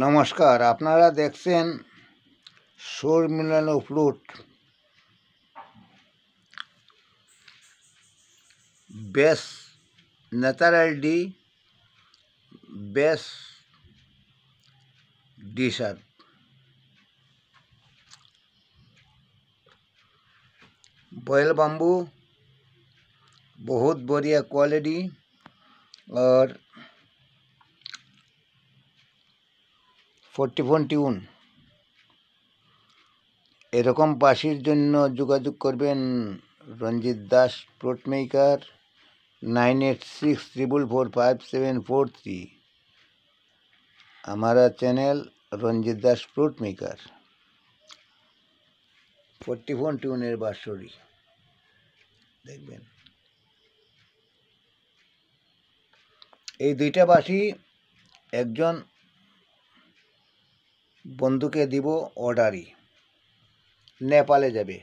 নমস্কার, আপনারা দেখছেন সুর মিলানো flute. Bass natural D bass D sharp. Boil bamboo बहुत बढ़िया क्वालिटी और 44 টিউন। এরকম বাঁশির জন্য যোগাযোগ করবেন রঞ্জিত দাস ফ্লুট মেকার 9864445743। हमारा चैनल रंजित दास फ्लूट मेकर। 44 টিউনের বাঁশরি দেখবেন। এই দুইটা বাঁশি একজন বন্ধুকে দিব অর্ডারি, নেপালে যাবে।